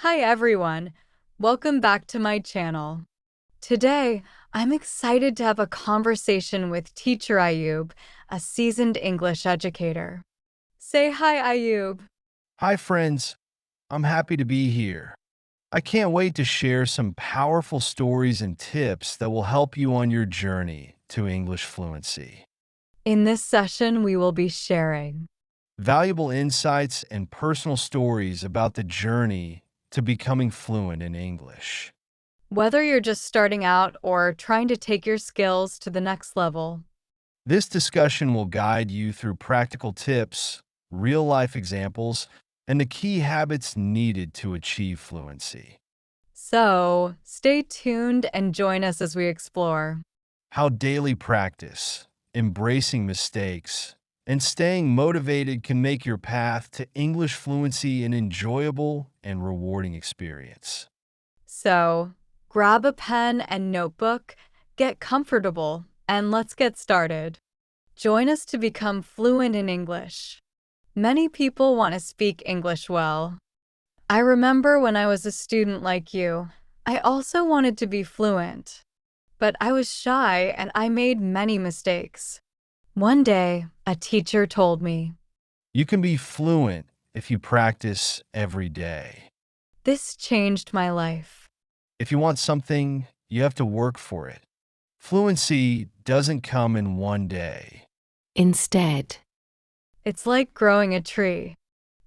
Hi everyone, welcome back to my channel. Today, I'm excited to have a conversation with Teacher Ayub, a seasoned English educator. Say hi, Ayub. Hi, friends. I'm happy to be here. I can't wait to share some powerful stories and tips that will help you on your journey to English fluency. In this session, we will be sharing Valuable insights and personal stories about the journey to becoming fluent in English. whether you're just starting out or trying to take your skills to the next level. This discussion will guide you through practical tips, real life examples, and the key habits needed to achieve fluency. So, stay tuned and join us as we explore. How daily practice, embracing mistakes, and staying motivated can make your path to English fluency an enjoyable and rewarding experience. So, grab a pen and notebook, get comfortable, and let's get started. Join us to become fluent in English. Many people want to speak English well. I remember when I was a student like you, I also wanted to be fluent. But I was shy and I made many mistakes. One day, a teacher told me, You can be fluent if you practice every day. this changed my life. If you want something, you have to work for it. Fluency doesn't come in one day. Instead, It's like growing a tree.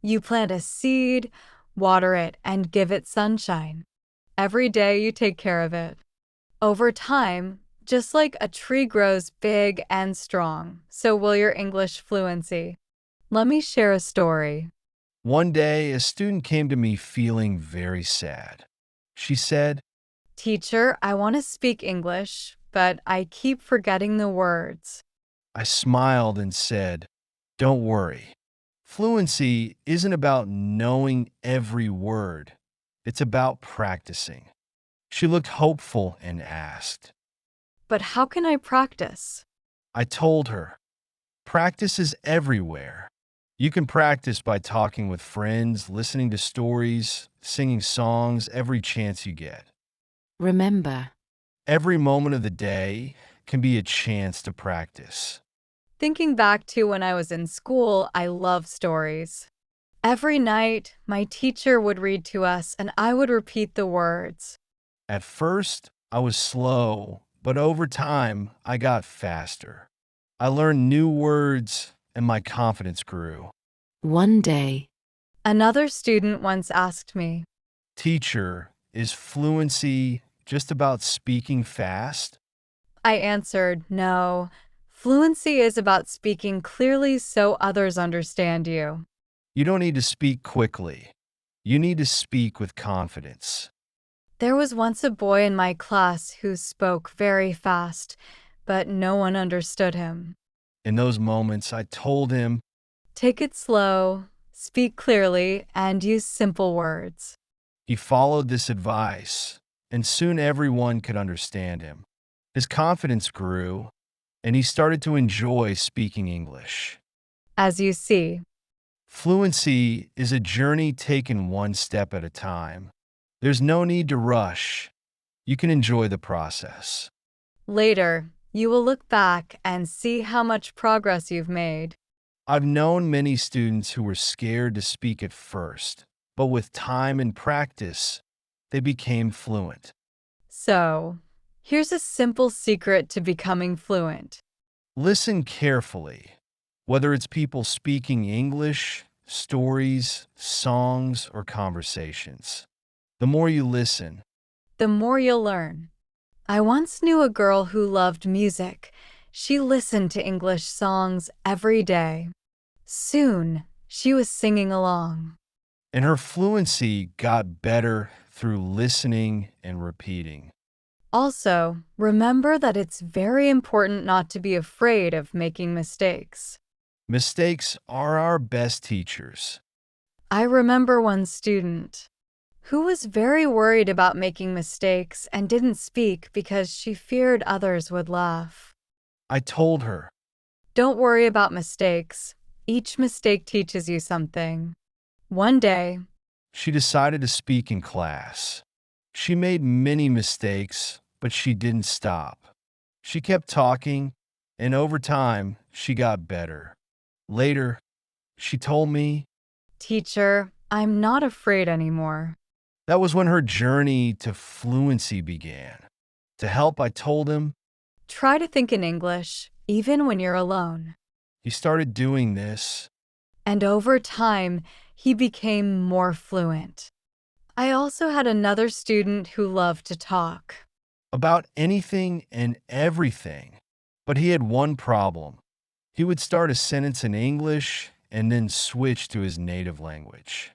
You plant a seed, water it, and give it sunshine. Every day you take care of it. Over time, just like a tree grows big and strong, so will your English fluency. Let me share a story. One day, a student came to me feeling very sad. She said, Teacher, I want to speak English, but I keep forgetting the words. I smiled and said, Don't worry. Fluency isn't about knowing every word, it's about practicing. She looked hopeful and asked. But how can I practice? I told her, Practice is everywhere. You can practice by talking with friends, listening to stories, singing songs every chance you get. remember, Every moment of the day can be a chance to practice. Thinking back to when I was in school, I love stories. Every night, my teacher would read to us and I would repeat the words. At first, I was slow, but over time, I got faster. I learned new words and my confidence grew. one day, Another student once asked me, Teacher, is fluency just about speaking fast? I answered, no. Fluency is about speaking clearly so others understand you. You don't need to speak quickly. You need to speak with confidence. There was once a boy in my class who spoke very fast, but no one understood him. In those moments, I told him, Take it slow, speak clearly, and use simple words. he followed this advice, and soon everyone could understand him. His confidence grew, and he started to enjoy speaking English. As you see, Fluency is a journey taken one step at a time. There's no need to rush. You can enjoy the process. later, you will look back and see how much progress you've made. I've known many students who were scared to speak at first, but with time and practice, they became fluent. So, here's a simple secret to becoming fluent. Listen carefully, whether it's people speaking English, stories, songs, or conversations. The more you listen, The more you'll learn. I once knew a girl who loved music. She listened to English songs every day. Soon, she was singing along. and her fluency got better through listening and repeating. Also, remember that it's very important not to be afraid of making mistakes. Mistakes are our best teachers. I remember one student who was very worried about making mistakes and didn't speak because she feared others would laugh. I told her, Don't worry about mistakes. Each mistake teaches you something. One day, She decided to speak in class. She made many mistakes, but she didn't stop. She kept talking, and over time, she got better. Later, she told me Teacher, I'm not afraid anymore. that was when her journey to fluency began. To help, I told him Try to think in English, even when you're alone. he started doing this. And over time, he became more fluent. I also had another student who loved to talk. About anything and everything. But he had one problem. He would start a sentence in English and then switch to his native language.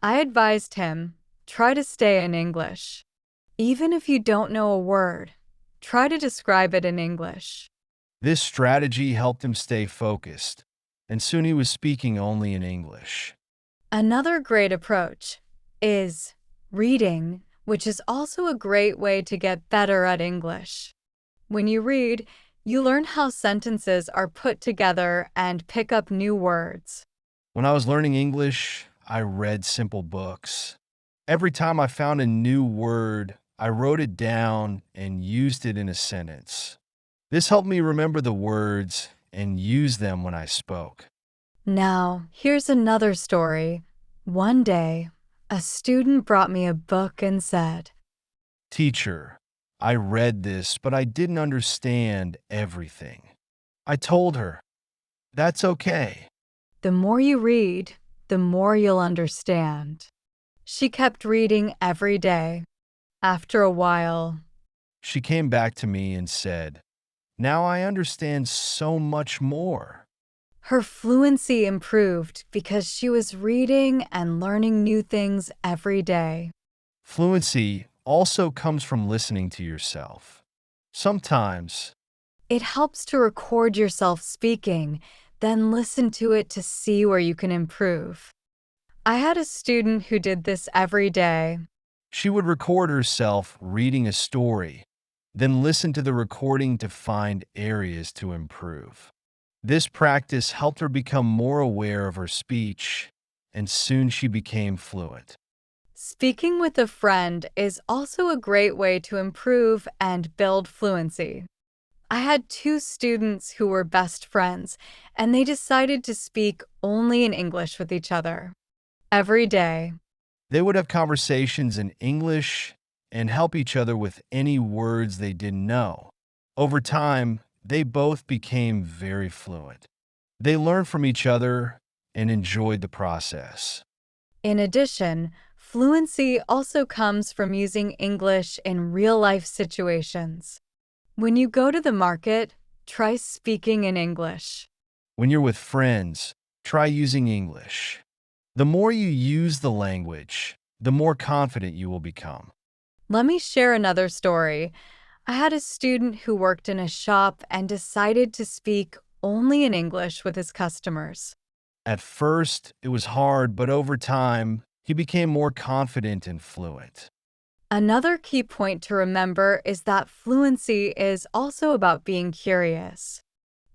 I advised him, try to stay in English. Even if you don't know a word, try to describe it in English. This strategy helped him stay focused, and soon he was speaking only in English. Another great approach is reading, which is also a great way to get better at English. When you read, you learn how sentences are put together and pick up new words. When I was learning English, I read simple books. Every time I found a new word, I wrote it down and used it in a sentence. This helped me remember the words and use them when I spoke. Now, here's another story. One day, a student brought me a book and said, Teacher, I read this, but I didn't understand everything. I told her, that's okay. the more you read, the more you'll understand. She kept reading every day. After a while, She came back to me and said, now I understand so much more. her fluency improved because she was reading and learning new things every day. Fluency also comes from listening to yourself. Sometimes, It helps to record yourself speaking, then listen to it to see where you can improve. I had a student who did this every day. she would record herself reading a story, then listen to the recording to find areas to improve. This practice helped her become more aware of her speech, and soon she became fluent. Speaking with a friend is also a great way to improve and build fluency. I had two students who were best friends, and they decided to speak only in English with each other. Every day, They would have conversations in English and help each other with any words they didn't know. Over time, they both became very fluent. They learned from each other and enjoyed the process. in addition, fluency also comes from using English in real-life situations. When you go to the market, try speaking in English. When you're with friends, try using English. The more you use the language, the more confident you will become. Let me share another story. I had a student who worked in a shop and decided to speak only in English with his customers. At first, it was hard, but over time, he became more confident and fluent. Another key point to remember is that fluency is also about being curious.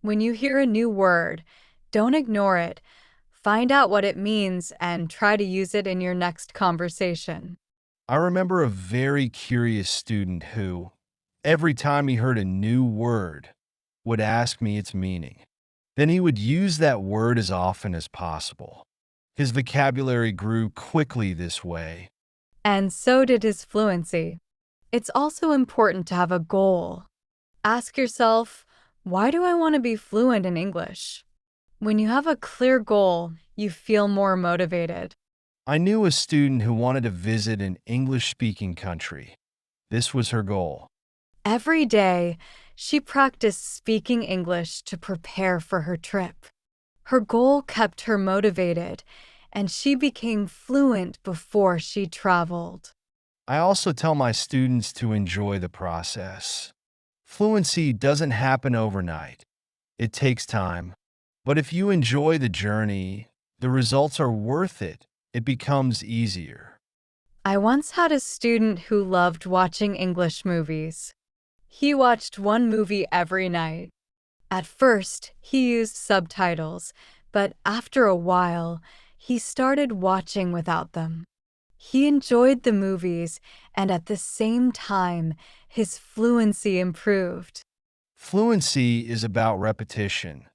When you hear a new word, don't ignore it. Find out what it means and try to use it in your next conversation. I remember a very curious student who, every time he heard a new word, would ask me its meaning. Then he would use that word as often as possible. His vocabulary grew quickly this way. And so did his fluency. It's also important to have a goal. Ask yourself, why do I want to be fluent in English? When you have a clear goal, you feel more motivated. I knew a student who wanted to visit an English-speaking country. This was her goal. Every day, she practiced speaking English to prepare for her trip. Her goal kept her motivated, and she became fluent before she traveled. I also tell my students to enjoy the process. Fluency doesn't happen overnight. It takes time. But if you enjoy the journey, the results are worth it. It becomes easier. I once had a student who loved watching English movies. He watched one movie every night. At first, he used subtitles, but after a while, he started watching without them. He enjoyed the movies, and at the same time, his fluency improved. Fluency is about repetition.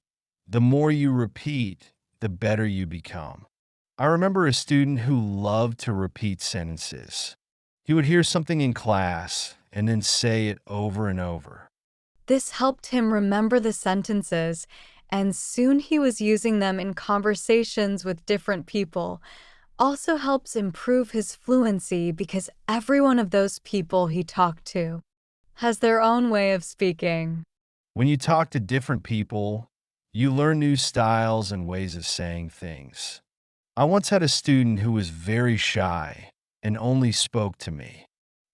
The more you repeat, the better you become. I remember a student who loved to repeat sentences. He would hear something in class and then say it over and over. This helped him remember the sentences, and soon he was using them in conversations with different people. Also helps improve his fluency because every one of those people he talked to has their own way of speaking. When you talk to different people, you learn new styles and ways of saying things. I once had a student who was very shy and only spoke to me.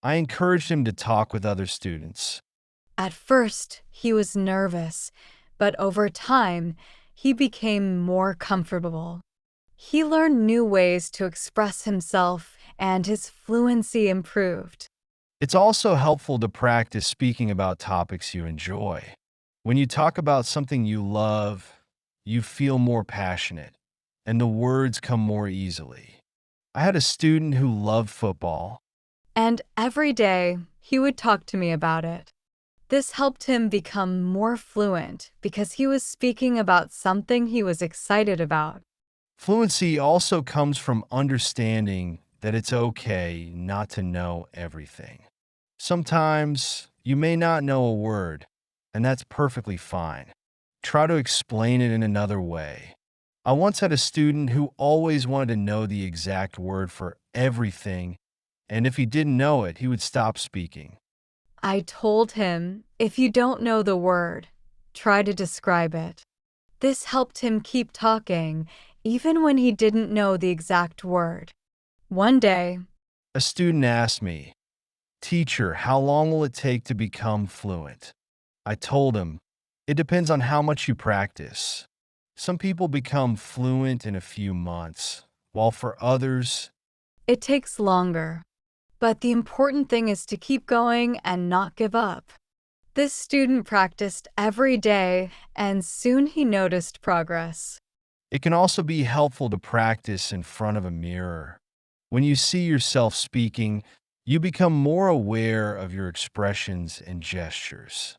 I encouraged him to talk with other students. At first, he was nervous, but over time, he became more comfortable. He learned new ways to express himself, and his fluency improved. It's also helpful to practice speaking about topics you enjoy. When you talk about something you love, you feel more passionate, and the words come more easily. I had a student who loved football. And every day, he would talk to me about it. This helped him become more fluent because he was speaking about something he was excited about. Fluency also comes from understanding that it's okay not to know everything. Sometimes you may not know a word, and that's perfectly fine. Try to explain it in another way. I once had a student who always wanted to know the exact word for everything, and if he didn't know it, he would stop speaking. I told him, if you don't know the word, try to describe it. This helped him keep talking, even when he didn't know the exact word. One day, A student asked me, "Teacher, how long will it take to become fluent?" I told him, "It depends on how much you practice. Some people become fluent in a few months, while for others, it takes longer. But the important thing is to keep going and not give up. This student practiced every day, and soon he noticed progress. it can also be helpful to practice in front of a mirror. When you see yourself speaking, you become more aware of your expressions and gestures.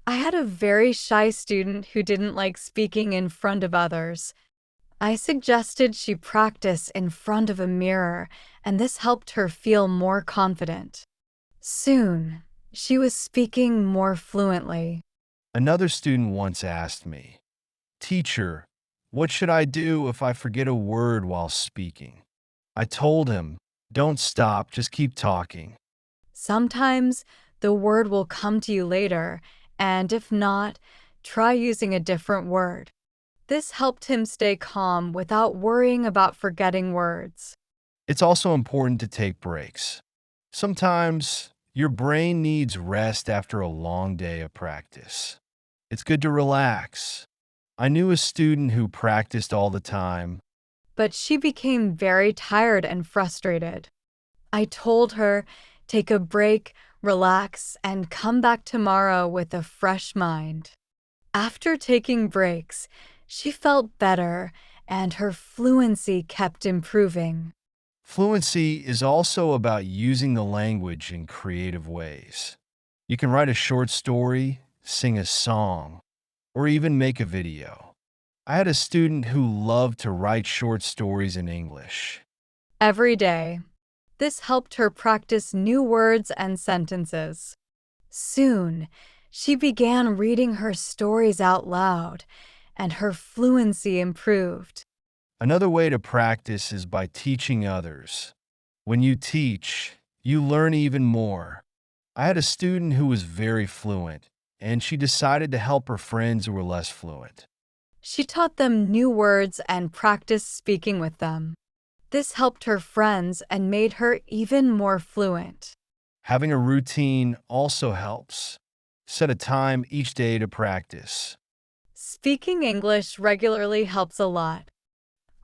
I had a very shy student who didn't like speaking in front of others. I suggested she practice in front of a mirror, and this helped her feel more confident. Soon, she was speaking more fluently. Another student once asked me, "Teacher, what should I do if I forget a word while speaking?" I told him, "Don't stop, just keep talking." Sometimes the word will come to you later, and if not, try using a different word. This helped him stay calm without worrying about forgetting words. It's also important to take breaks. Sometimes your brain needs rest after a long day of practice. It's good to relax. I knew a student who practiced all the time. But she became very tired and frustrated. I told her, take a break, relax, and come back tomorrow with a fresh mind. After taking breaks, she felt better and her fluency kept improving. Fluency is also about using the language in creative ways. You can write a short story, sing a song, or even make a video. I had a student who loved to write short stories in English. Every day, this helped her practice new words and sentences. Soon, she began reading her stories out loud, and her fluency improved. Another way to practice is by teaching others. When you teach, you learn even more. I had a student who was very fluent, and she decided to help her friends who were less fluent. She taught them new words and practiced speaking with them. This helped her friends and made her even more fluent. Having a routine also helps. Set a time each day to practice. Speaking English regularly helps a lot.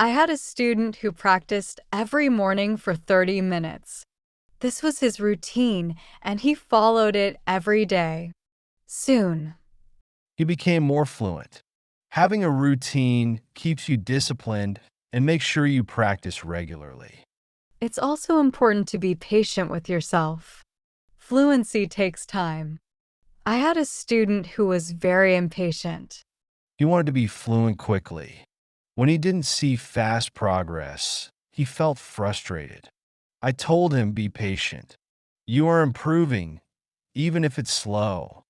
I had a student who practiced every morning for 30 minutes. This was his routine, and he followed it every day. Soon, He became more fluent. Having a routine keeps you disciplined and makes sure you practice regularly. It's also important to be patient with yourself. Fluency takes time. I had a student who was very impatient. He wanted to be fluent quickly. When he didn't see fast progress, he felt frustrated. I told him, be patient. You are improving, even if it's slow.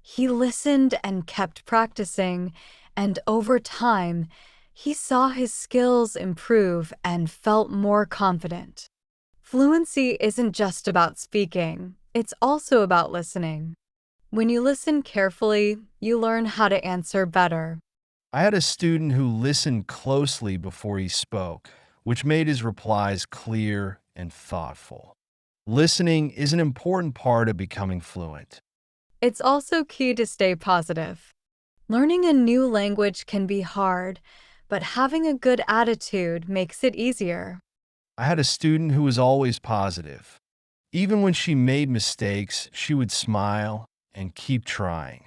He listened and kept practicing, and over time, he saw his skills improve and felt more confident. Fluency isn't just about speaking, it's also about listening. When you listen carefully, you learn how to answer better. I had a student who listened closely before he spoke, which made his replies clear and thoughtful. Listening is an important part of becoming fluent. It's also key to stay positive. Learning a new language can be hard, but having a good attitude makes it easier. I had a student who was always positive. Even when she made mistakes, she would smile and keep trying.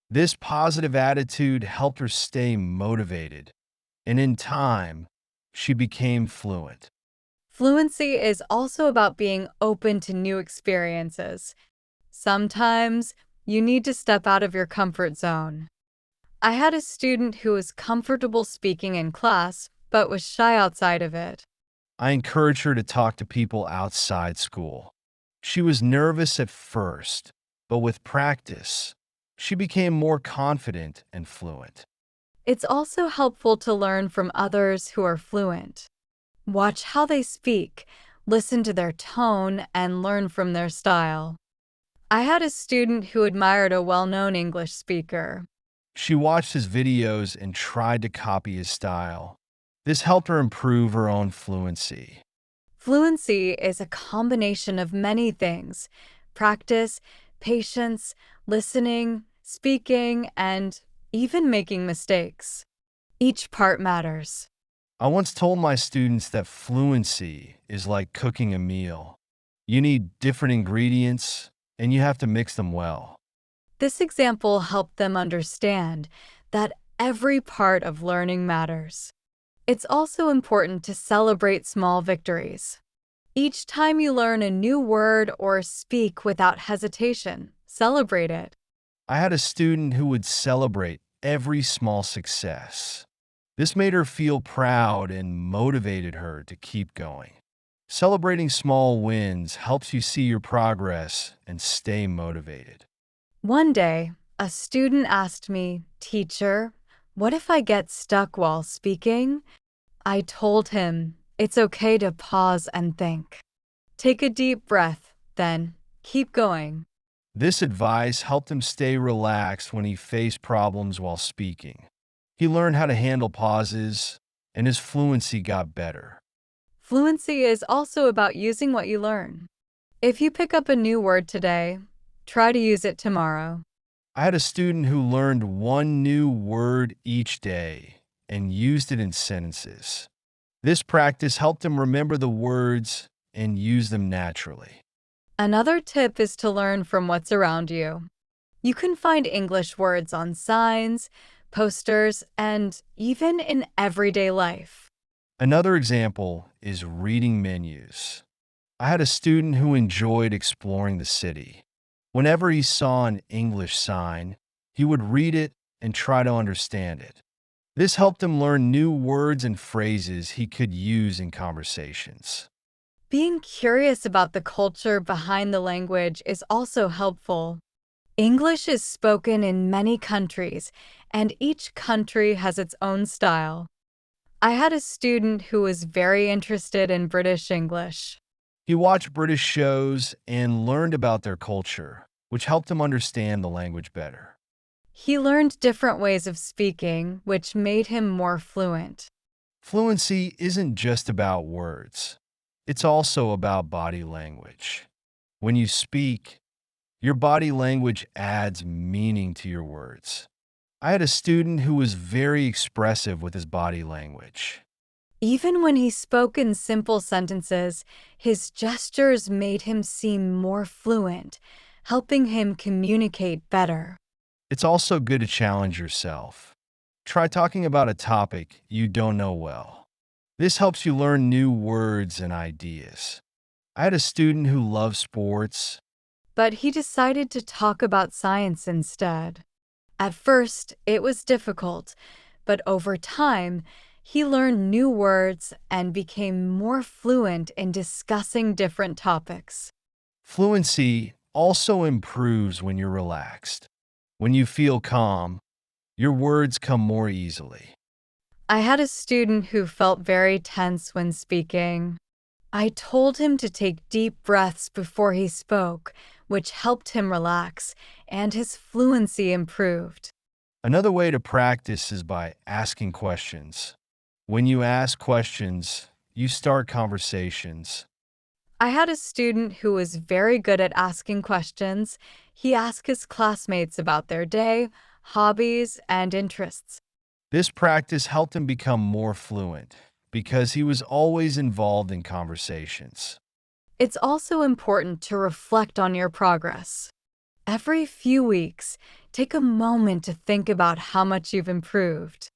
This positive attitude helped her stay motivated, and in time, she became fluent. Fluency is also about being open to new experiences. Sometimes you need to step out of your comfort zone. I had a student who was comfortable speaking in class, but was shy outside of it. I encouraged her to talk to people outside school. She was nervous at first, but with practice, she became more confident and fluent. It's also helpful to learn from others who are fluent. Watch how they speak, listen to their tone, and learn from their style. I had a student who admired a well-known English speaker. She watched his videos and tried to copy his style. This helped her improve her own fluency. Fluency is a combination of many things: practice, patience, listening, speaking, and even making mistakes. Each part matters. I once told my students that fluency is like cooking a meal. You need different ingredients, and you have to mix them well. This example helped them understand that every part of learning matters. It's also important to celebrate small victories. Each time you learn a new word or speak without hesitation, celebrate it. I had a student who would celebrate every small success. This made her feel proud and motivated her to keep going. Celebrating small wins helps you see your progress and stay motivated. One day, a student asked me, "Teacher, what if I get stuck while speaking?" I told him, it's okay to pause and think. Take a deep breath, then keep going. This advice helped him stay relaxed when he faced problems while speaking. He learned how to handle pauses, and his fluency got better. Fluency is also about using what you learn. If you pick up a new word today, try to use it tomorrow. I had a student who learned one new word each day and used it in sentences. This practice helped him remember the words and use them naturally. Another tip is to learn from what's around you. You can find English words on signs, posters, and even in everyday life. Another example is reading menus. I had a student who enjoyed exploring the city. Whenever he saw an English sign, he would read it and try to understand it. This helped him learn new words and phrases he could use in conversations. Being curious about the culture behind the language is also helpful. English is spoken in many countries, and each country has its own style. I had a student who was very interested in British English. He watched British shows and learned about their culture, which helped him understand the language better. He learned different ways of speaking, which made him more fluent. Fluency isn't just about words. It's also about body language. When you speak, your body language adds meaning to your words. I had a student who was very expressive with his body language. Even when he spoke in simple sentences, his gestures made him seem more fluent, helping him communicate better. It's also good to challenge yourself. Try talking about a topic you don't know well. This helps you learn new words and ideas. I had a student who loved sports. but he decided to talk about science instead. At first, it was difficult, but over time, he learned new words and became more fluent in discussing different topics. Fluency also improves when you're relaxed. When you feel calm, your words come more easily. I had a student who felt very tense when speaking. I told him to take deep breaths before he spoke, which helped him relax, and his fluency improved. Another way to practice is by asking questions. When you ask questions, you start conversations. I had a student who was very good at asking questions. He asked his classmates about their day, hobbies, and interests. This practice helped him become more fluent because he was always involved in conversations. It's also important to reflect on your progress. Every few weeks, take a moment to think about how much you've improved.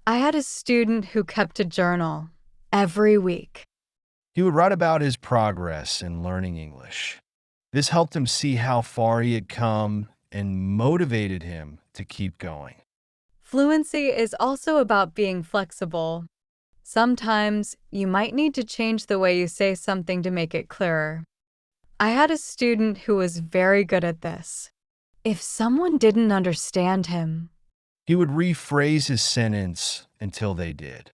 I had a student who kept a journal every week. He would write about his progress in learning English. This helped him see how far he had come and motivated him to keep going. Fluency is also about being flexible. Sometimes you might need to change the way you say something to make it clearer. I had a student who was very good at this. If someone didn't understand him, He would rephrase his sentence until they did.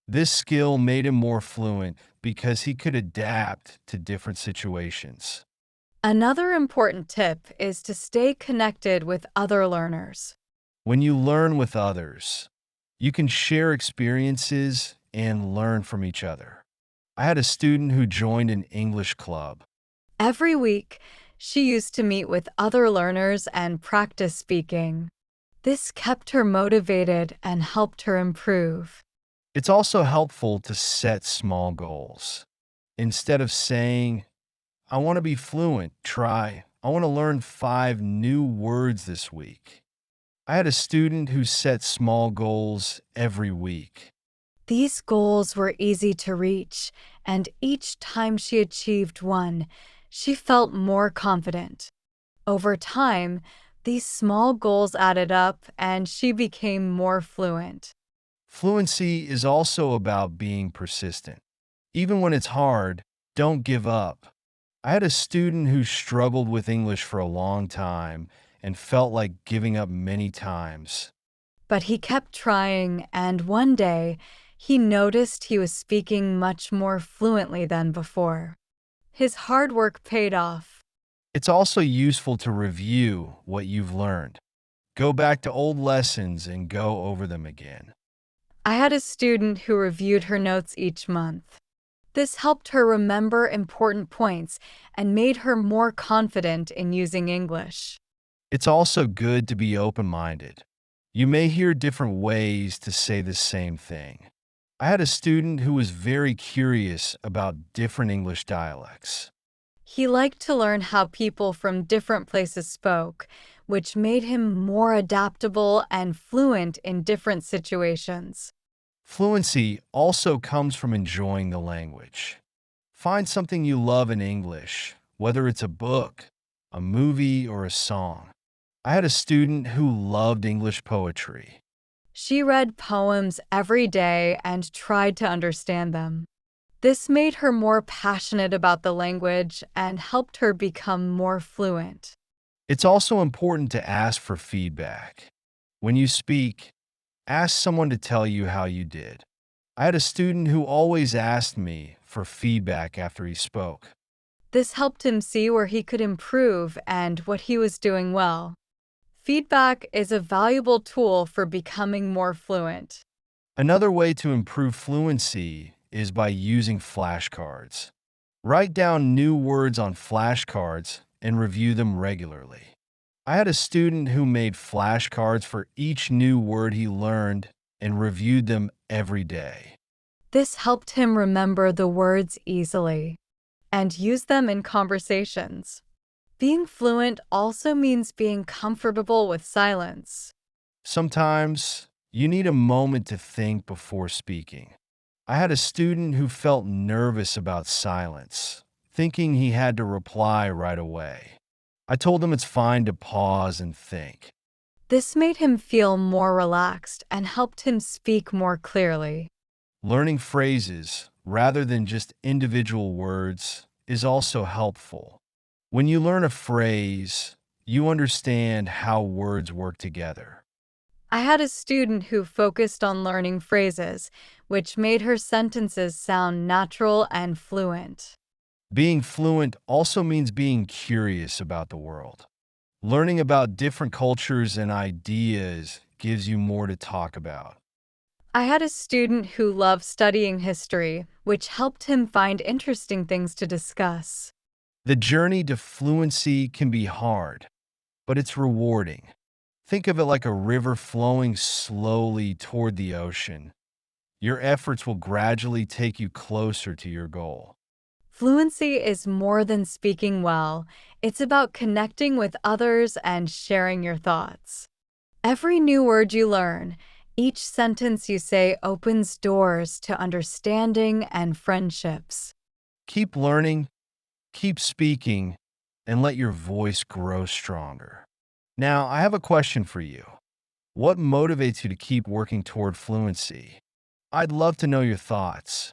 This skill made him more fluent because he could adapt to different situations. another important tip is to stay connected with other learners. When you learn with others, you can share experiences and learn from each other. I had a student who joined an English club. Every week, she used to meet with other learners and practice speaking. This kept her motivated and helped her improve. It's also helpful to set small goals. Instead of saying, I want to be fluent, try, I want to learn 5 new words this week. I had a student who set small goals every week. These goals were easy to reach, and each time she achieved one, she felt more confident. Over time, these small goals added up, and she became more fluent. Fluency is also about being persistent. Even when it's hard, don't give up. I had a student who struggled with English for a long time and felt like giving up many times. But he kept trying, and one day, he noticed he was speaking much more fluently than before. His hard work paid off. It's also useful to review what you've learned. Go back to old lessons and go over them again. I had a student who reviewed her notes each month. This helped her remember important points and made her more confident in using English. It's also good to be open-minded. You may hear different ways to say the same thing. I had a student who was very curious about different English dialects. He liked to learn how people from different places spoke, which made him more adaptable and fluent in different situations. Fluency also comes from enjoying the language. Find something you love in English, whether it's a book, a movie, or a song. I had a student who loved English poetry. She read poems every day and tried to understand them. This made her more passionate about the language and helped her become more fluent. It's also important to ask for feedback. When you speak, ask someone to tell you how you did. I had a student who always asked me for feedback after he spoke. This helped him see where he could improve and what he was doing well. Feedback is a valuable tool for becoming more fluent. Another way to improve fluency is by using flashcards. Write down new words on flashcards and review them regularly. I had a student who made flashcards for each new word he learned and reviewed them every day. This helped him remember the words easily and use them in conversations. Being fluent also means being comfortable with silence. Sometimes you need a moment to think before speaking. I had a student who felt nervous about silence, thinking he had to reply right away. I told him it's fine to pause and think. This made him feel more relaxed and helped him speak more clearly. Learning phrases, rather than just individual words, is also helpful. When you learn a phrase, you understand how words work together. I had a student who focused on learning phrases, which made her sentences sound natural and fluent. Being fluent also means being curious about the world. Learning about different cultures and ideas gives you more to talk about. I had a student who loved studying history, which helped him find interesting things to discuss. The journey to fluency can be hard, but it's rewarding. Think of it like a river flowing slowly toward the ocean. Your efforts will gradually take you closer to your goal. Fluency is more than speaking well, it's about connecting with others and sharing your thoughts. Every new word you learn, each sentence you say opens doors to understanding and friendships. Keep learning, keep speaking, and let your voice grow stronger. Now, I have a question for you. What motivates you to keep working toward fluency? I'd love to know your thoughts.